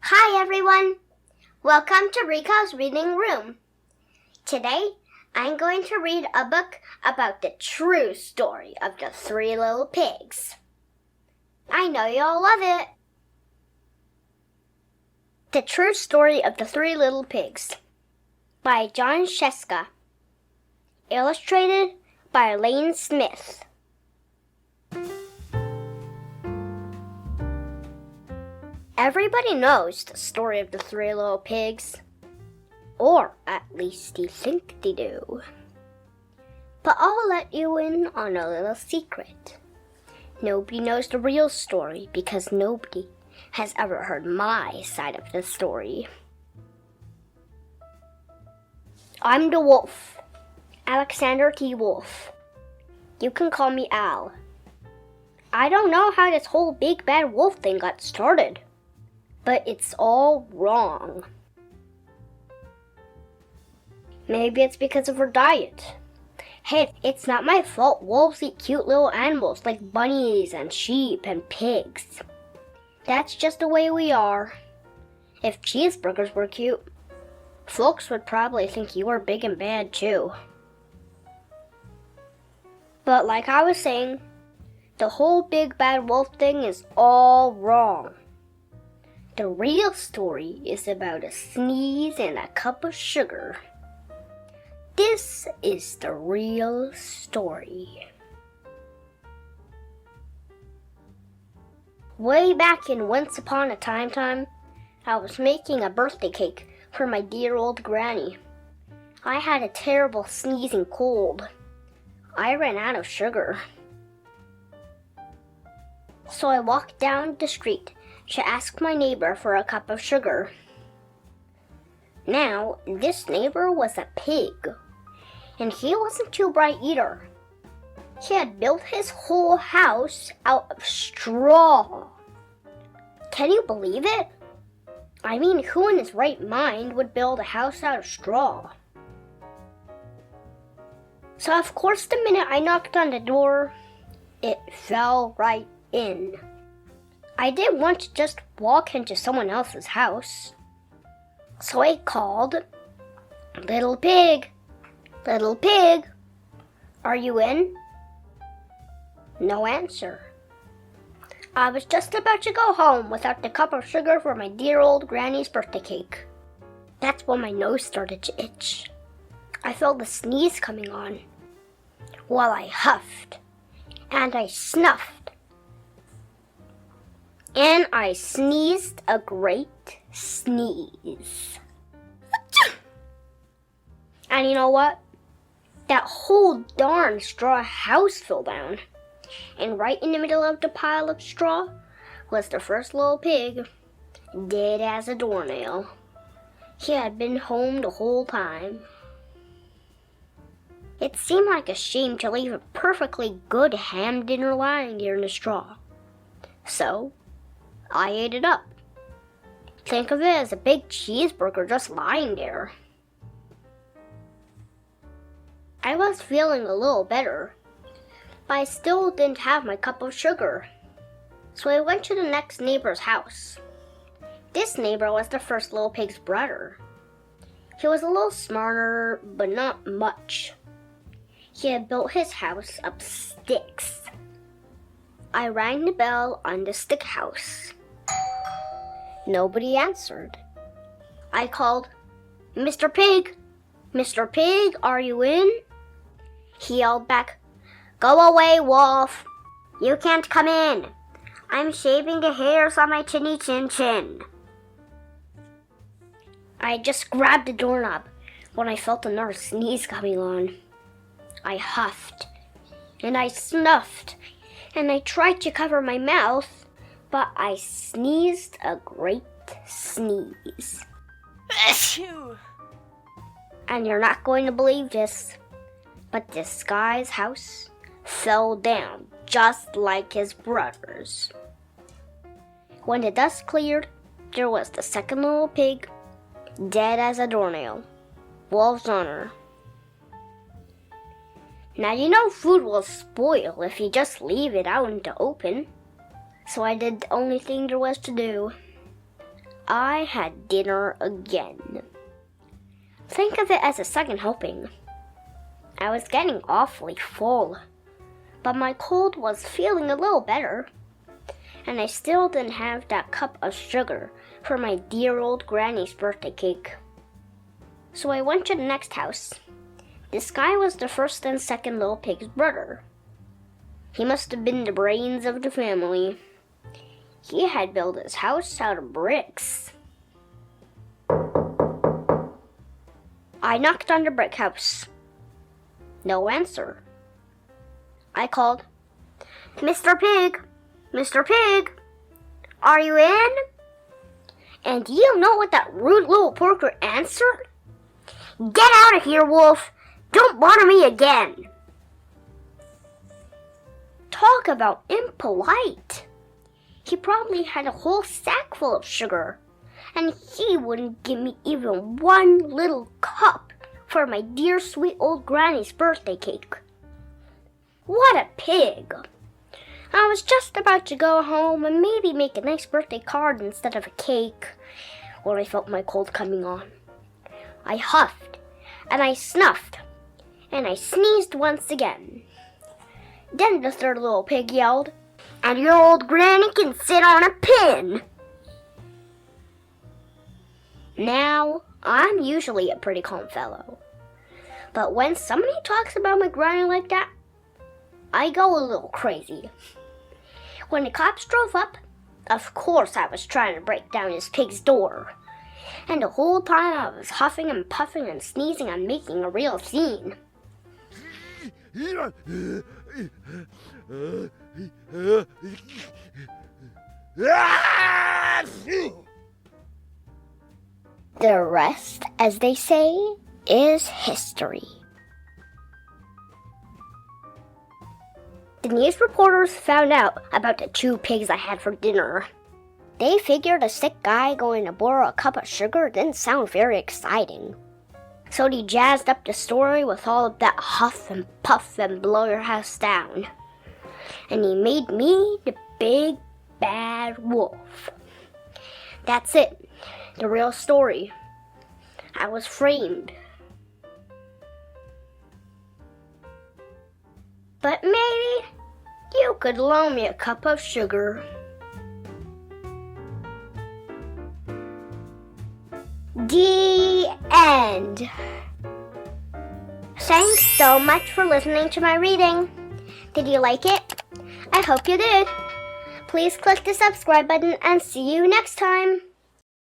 Hi everyone! Welcome to Riko's Reading Room. Today, I'm going to read a book about the true story of the three little pigs. I know you'll love it! The True Story of the Three Little Pigs by Scieszka. Illustrated by Lane Smith. Everybody knows the story of the three little pigs. Or at least they think they do. But I'll let you in on a little secret. Nobody knows the real story because nobody has ever heard my side of the story. I'm the wolf, Alexander T. Wolf. You can call me Al. I don't know how this whole big bad wolf thing got started, but it's all wrong. Maybe it's because of her diet. Hey, it's not my fault wolves eat cute little animals like bunnies and sheep and pigs. That's just the way we are. If cheeseburgers were cute, folks would probably think you were big and bad too. But like I was saying, the whole big bad wolf thing is all wrong. The real story is about a sneeze and a cup of sugar. This is the real story. Way back in Once Upon a Time, I was making a birthday cake for my dear old granny. I had a terrible sneezing cold. I ran out of sugar. So I walked down the street to ask my neighbor for a cup of sugar. Now, this neighbor was a pig, and he wasn't too bright either. He had built his whole house out of straw. Can you believe it? I mean, who in his right mind would build a house out of straw? So of course, the minute I knocked on the door, it fell right in. I didn't want to just walk into someone else's house. So I called, "Little pig, little pig, are you in?" No answer. I was just about to go home without the cup of sugar for my dear old granny's birthday cake. That's when my nose started to itch. I felt the sneeze coming on. While I huffed, and I snuffed, and I sneezed a great sneeze. And you know what? That whole darn straw house fell down. And right in the middle of the pile of straw was the first little pig, dead as a doornail. He had been home the whole time. It seemed like a shame to leave a perfectly good ham dinner lying there in the straw. So, I ate it up. Think of it as a big cheeseburger just lying there. I was feeling a little better, but I still didn't have my cup of sugar. So I went to the next neighbor's house. This neighbor was the first little pig's brother. He was a little smarter, but not much. He had built his house of sticks. I rang the bell on the stick house. Nobody answered. I called, "Mr. Pig, Mr. Pig, are you in?" He yelled back, "Go away, wolf. You can't come in. I'm shaving the hairs on my chinny chin chin." I just grabbed the doorknob when I felt another sneeze coming on. I huffed, and I snuffed, and I tried to cover my mouth, but I sneezed a great sneeze. Achoo! And you're not going to believe this, but this guy's house fell down just like his brother's. When the dust cleared, there was the second little pig, dead as a doornail. Wolf's honor. Now you know food will spoil if you just leave it out in the open. So I did the only thing there was to do. I had dinner again. Think of it as a second helping. I was getting awfully full, but my cold was feeling a little better, and I still didn't have that cup of sugar for my dear old granny's birthday cake. So I went to the next house. This guy was the first and second little pig's brother. He must have been the brains of the family. He had built his house out of bricks. I knocked on the brick house. No answer. I called, "Mr. Pig, Mr. Pig, are you in?" And do you know what that rude little porker answered? "Get out of here, Wolf! Don't bother me again!" Talk about impolite. He probably had a whole sack full of sugar, and he wouldn't give me even one little cup for my dear sweet old granny's birthday cake. What a pig! I was just about to go home and maybe make a nice birthday card instead of a cake when I felt my cold coming on. I huffed, and I snuffed, and I sneezed once again. Then the third little pig yelled, "And your old granny can sit on a pin!" Now, I'm usually a pretty calm fellow, but when somebody talks about my granny like that, I go a little crazy. When the cops drove up, of course I was trying to break down this pig's door, and the whole time I was huffing and puffing and sneezing and making a real scene. The rest, as they say, is history. The news reporters found out about the 2 pigs I had for dinner. They figured a sick guy going to borrow a cup of sugar didn't sound very exciting. So they jazzed up the story with all of that huff and puff and blow your house down. And he made me the big bad wolf. That's it, the real story. I was framed. But maybe you could loan me a cup of sugar. The end. Thanks so much for listening to my reading. Did you like it? I hope you did. Please click the subscribe button and see you next time.